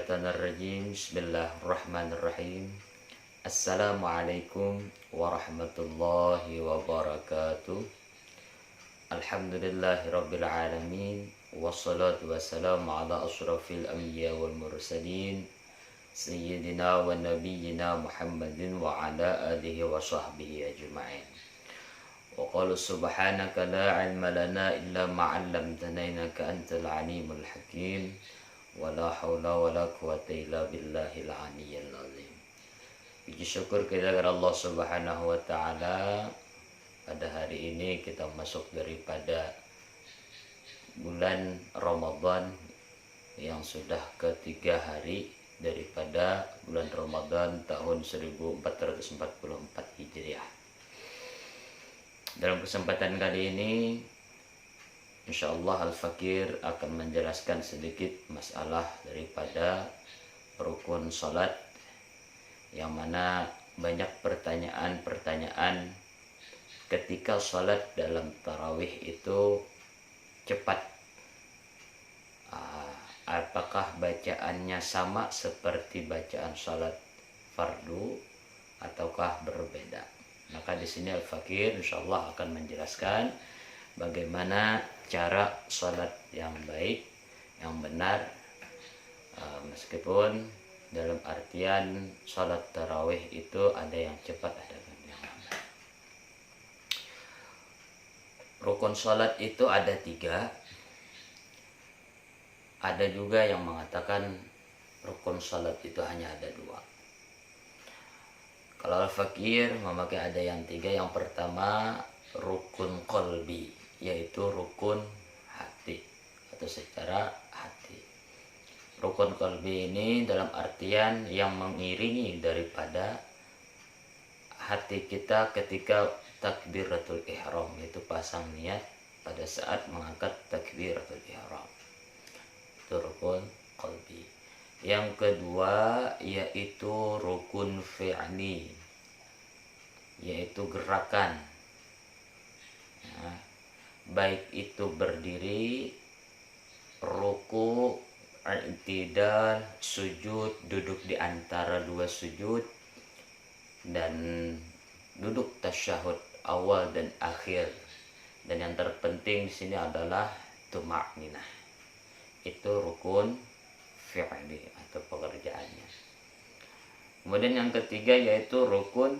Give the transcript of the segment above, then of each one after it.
Minasyaitonirrajim. Bismillahirrahmanirrahim. Assalamualaikum warahmatullahi wabarakatuh. Alhamdulillahirabbil alamin. Wassalatu wassalamu ala asyrafil anbiya wal mursalin sayyidina wa nabiyyina Muhammadin wa ala alihi wa sahbihi ajma'in. Wa qalu subhanaka la ilma lana illa ma 'allamtana innaka antal alimul hakim. Wala haula wala quwata illa billahil aliyyil azim. Puji syukur kita kepada Allah Subhanahu wa taala. Pada hari ini kita masuk daripada bulan Ramadan yang sudah ketiga hari daripada bulan Ramadan tahun 1444 Hijriah. Dalam kesempatan kali ini insyaallah Al-Fakir akan menjelaskan sedikit masalah daripada rukun salat, yang mana banyak pertanyaan-pertanyaan ketika salat dalam tarawih itu cepat. Apakah bacaannya sama seperti bacaan salat fardu ataukah berbeda? Maka di sini Al-Fakir insyaallah akan menjelaskan bagaimana cara sholat yang baik, yang benar, meskipun dalam artian sholat tarawih itu ada yang cepat, ada yang lambat. Rukun sholat itu ada 3. Ada juga yang mengatakan rukun sholat itu hanya ada 2. Kalau Al-Fakir memakai ada yang 3. Yang pertama rukun qalbi, yaitu rukun hati atau secara hati. Rukun qalbi ini dalam artian yang mengiringi daripada hati kita ketika takbiratul ihram, yaitu pasang niat pada saat mengangkat takbiratul ihram. Itu rukun qalbi. Yang kedua yaitu rukun fi'li, yaitu gerakan. Baik itu berdiri, ruku, i'tidal, sujud, duduk di antara 2 sujud, dan duduk tasyahud awal dan akhir. Dan yang terpenting di sini adalah tuma'ninah. Itu rukun fi'li atau pekerjaannya. Kemudian yang ketiga yaitu rukun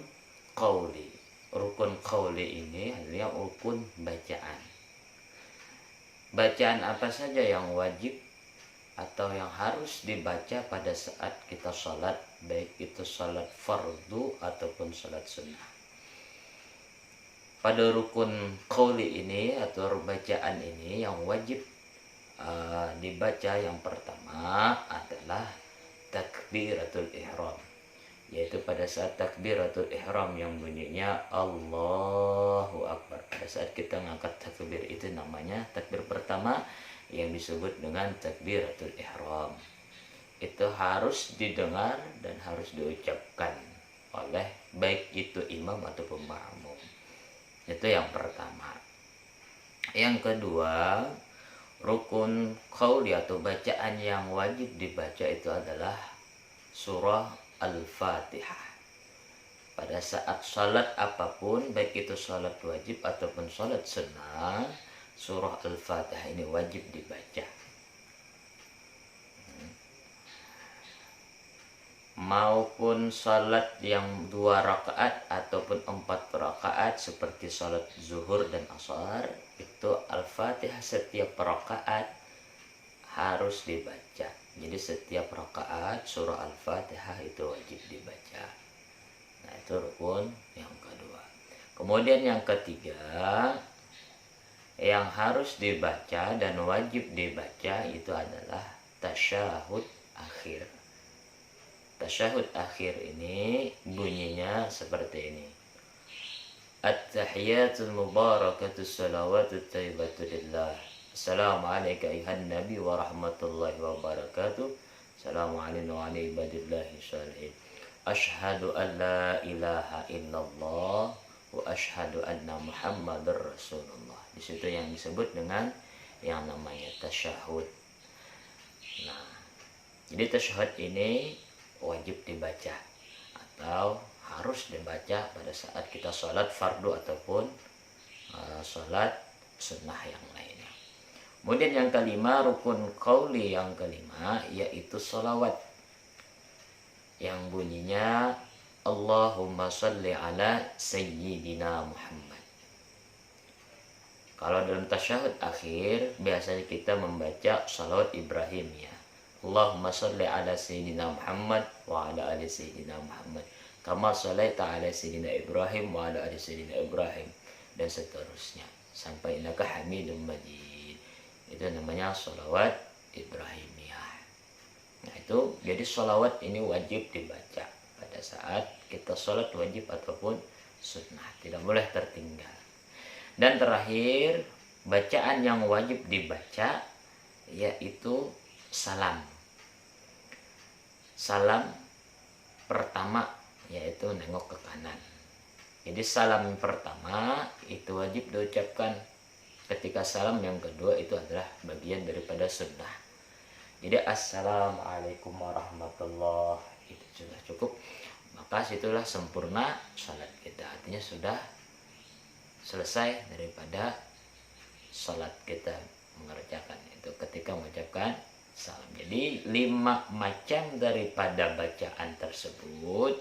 qauli. Rukun qauli ini adalah rukun bacaan. Bacaan apa saja yang wajib atau yang harus dibaca pada saat kita sholat, baik itu sholat fardu ataupun sholat sunnah. Pada rukun qauli ini atau bacaan ini yang wajib dibaca yang pertama adalah takbiratul ihram, yaitu pada saat takbiratul ihram yang bunyinya Allahu Akbar. Pada saat kita ngangkat takbir itu namanya takbir pertama yang disebut dengan takbiratul ihram. Itu harus didengar dan harus diucapkan oleh baik itu imam ataupun makmum. Itu yang pertama. Yang kedua, rukun qauli atau bacaan yang wajib dibaca itu adalah surah Al-Fatihah. Pada saat salat apapun, baik itu salat wajib ataupun salat sunnah, surah Al-Fatihah ini wajib dibaca. Maupun salat yang 2 rakaat ataupun 4 rakaat seperti salat zuhur dan asar, itu Al-Fatihah setiap rakaat harus dibaca. Jadi setiap rakaat surah Al-Fatihah itu wajib dibaca. Nah, itu rukun yang kedua. Kemudian yang ketiga yang harus dibaca dan wajib dibaca itu adalah tasyahud akhir. Tasyahud akhir ini bunyinya seperti ini. At-tahiyatul mubarakatus salawatut thayyibatu lillah. Assalamualaikum ayuhan nabi wa rahmatullahi wa barakatuh. Assalamualaikum wa ala ibadillahi sholihin. Ashhadu an la ilaha illallah wa ashhadu anna muhammadar rasulullah. Di situ yang disebut dengan yang namanya tasyahud. Nah, Jadi tasyahud ini wajib dibaca atau harus dibaca pada saat kita sholat fardu ataupun sholat sunnah yang lainnya. Kemudian yang kelima, rukun qauli yang kelima, yaitu sholawat yang bunyinya Allahumma sholli ala sayyidina Muhammad. Kalau dalam tasyahud akhir biasanya kita membaca sholawat Ibrahim ya. Allahumma sholli ala sayyidina Muhammad wa ala ali sayyidina Muhammad. Kama sholaita ala sayyidina Ibrahim wa ala ali sayyidina Ibrahim, dan seterusnya sampai innaka Hamidum Majid. Itu namanya sholawat Ibrahimiyah. Nah itu, jadi sholawat ini wajib dibaca pada saat kita sholat wajib ataupun sunnah, tidak boleh tertinggal. Dan terakhir, bacaan yang wajib dibaca yaitu salam. Salam pertama yaitu nengok ke kanan. Jadi salam pertama itu wajib diucapkan. Ketika salam yang kedua itu adalah bagian daripada sunnah. Jadi assalamualaikum warahmatullah, itu sudah cukup. Maka situlah sempurna salat kita. Artinya sudah selesai daripada salat kita mengerjakan itu ketika mengucapkan salam. Jadi 5 macam daripada bacaan tersebut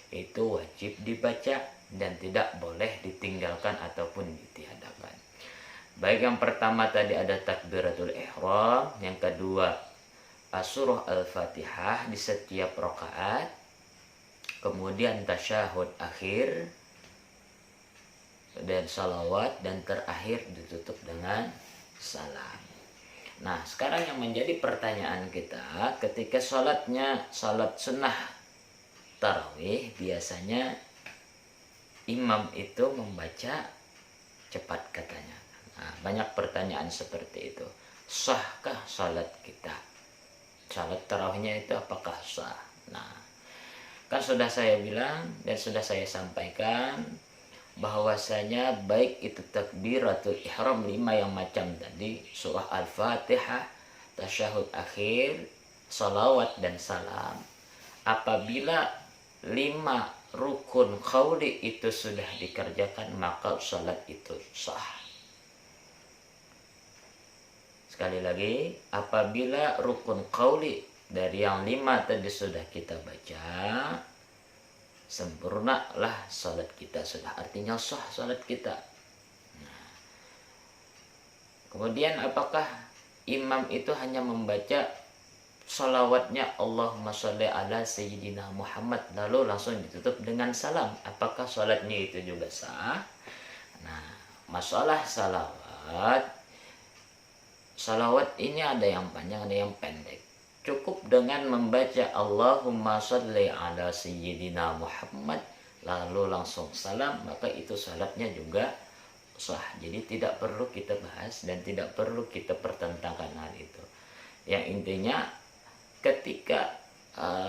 itu wajib dibaca dan tidak boleh ditinggalkan ataupun ditiadakan. Baik, yang pertama tadi ada takbiratul ihram, yang kedua surah Al-Fatihah di setiap rakaat, kemudian tasyahud akhir dan salawat, dan terakhir ditutup dengan salam. Nah sekarang yang menjadi pertanyaan kita, ketika sholatnya sholat sunnah tarawih, biasanya imam itu membaca cepat katanya. Nah, banyak pertanyaan seperti itu. Sahkah sholat kita? Sholat tarawihnya itu apakah sah? Nah, kan sudah saya bilang dan sudah saya sampaikan bahwasanya baik itu takbiratul ihram 5 yang macam tadi, surah Al-Fatihah, tasyahud akhir, salawat dan salam, apabila 5 rukun qauli itu sudah dikerjakan maka salat itu sah. Sekali lagi, apabila rukun qauli dari yang 5 tadi sudah kita baca, sempurnalah salat kita, sudah artinya sah salat kita. Nah, kemudian apakah imam itu hanya membaca salawatnya Allahumma sholli ala sayyidina Muhammad lalu langsung ditutup dengan salam, apakah salatnya itu juga sah? Nah, masalah salawat ini ada yang panjang ada yang pendek. Cukup dengan membaca Allahumma sholli ala sayyidina Muhammad lalu langsung salam, maka itu salatnya juga sah. Jadi tidak perlu kita bahas dan tidak perlu kita pertentangkan hal itu. Yang intinya ketika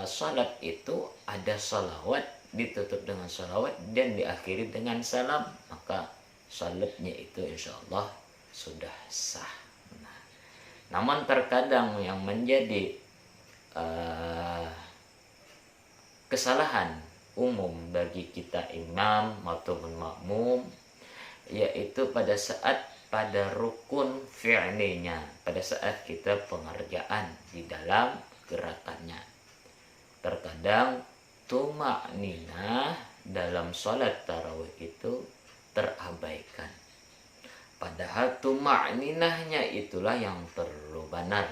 salat itu ada salawat, ditutup dengan salawat dan diakhiri dengan salam, maka salatnya itu insya Allah sudah sah. Nah, namun terkadang yang menjadi kesalahan umum bagi kita imam ataupun makmum, yaitu pada saat pada rukun fi'linya, pada saat kita pengerjaan di dalam gerakannya, terkadang tuma'ninah dalam sholat tarawih itu terabaikan, padahal tuma'ninahnya itulah yang perlu benar,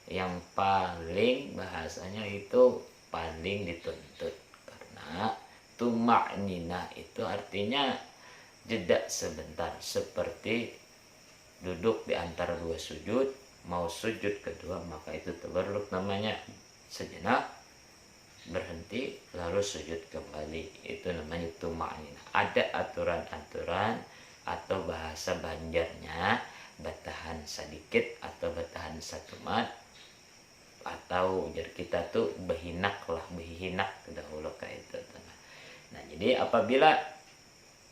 yang paling bahasanya itu paling dituntut, karena tuma'ninah itu artinya jeda sebentar, seperti duduk di antara 2 sujud, mau sujud kedua maka itu tabarruk namanya, sejenak berhenti lalu sujud kembali, itu namanya tuma'ninah. Ada aturan-aturan atau bahasa Banjarnya batahan sedikit atau batahan satu mat, atau ujar kita tuh behinak dahulu kayak itu. Nah jadi apabila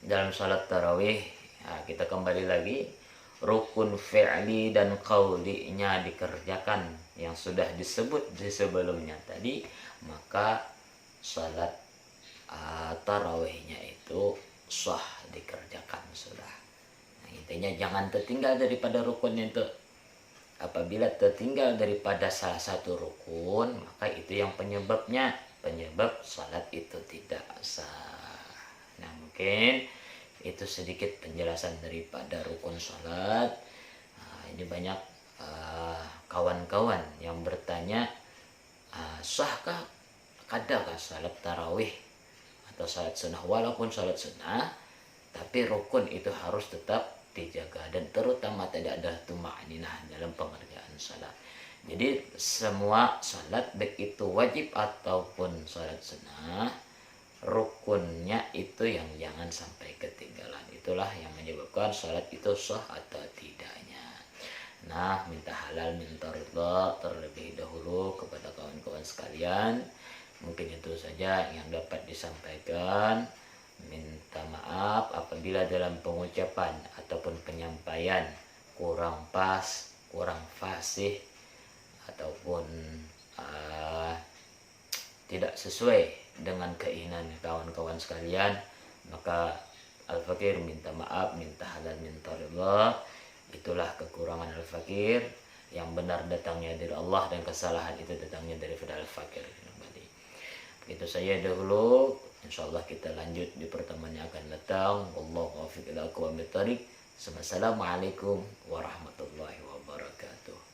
dalam salat tarawih, nah kita kembali lagi, rukun fi'li dan qaulinya dikerjakan yang sudah disebut di sebelumnya tadi, maka salat tarawihnya itu sah dikerjakan sudah. Nah, intinya jangan tertinggal daripada rukun itu. Apabila tertinggal daripada salah satu rukun, maka itu yang penyebab salat itu tidak sah. Nah, mungkin itu sedikit penjelasan daripada rukun salat. Ini banyak kawan-kawan yang bertanya, sahkah adakah salat tarawih atau salat sunnah? Walaupun salat sunnah, tapi rukun itu harus tetap dijaga, dan terutama tidak ada tuma'ninah dalam pengerjaan salat. Jadi semua salat, baik itu wajib ataupun salat sunnah, rukunnya itu yang jangan sampai ketinggalan. Itulah yang menyebabkan salat itu sah atau tidaknya. Nah, minta halal minta ridha terlebih dahulu kepada kawan-kawan sekalian. Mungkin itu saja yang dapat disampaikan. Minta maaf apabila dalam pengucapan ataupun penyampaian kurang pas, kurang fasih, ataupun tidak sesuai dengan keinginan kawan-kawan sekalian, maka Al-Fakir minta maaf, minta halal minta ridha. Itulah kekurangan Al-Fakir. Yang benar datangnya dari Allah dan kesalahan itu datangnya daripada Al-Fakir. Begitu saja dahulu. Insyaallah kita lanjut di pertemuan yang akan datang. Wallahu a'lam bishawab. Assalamualaikum warahmatullahi wabarakatuh.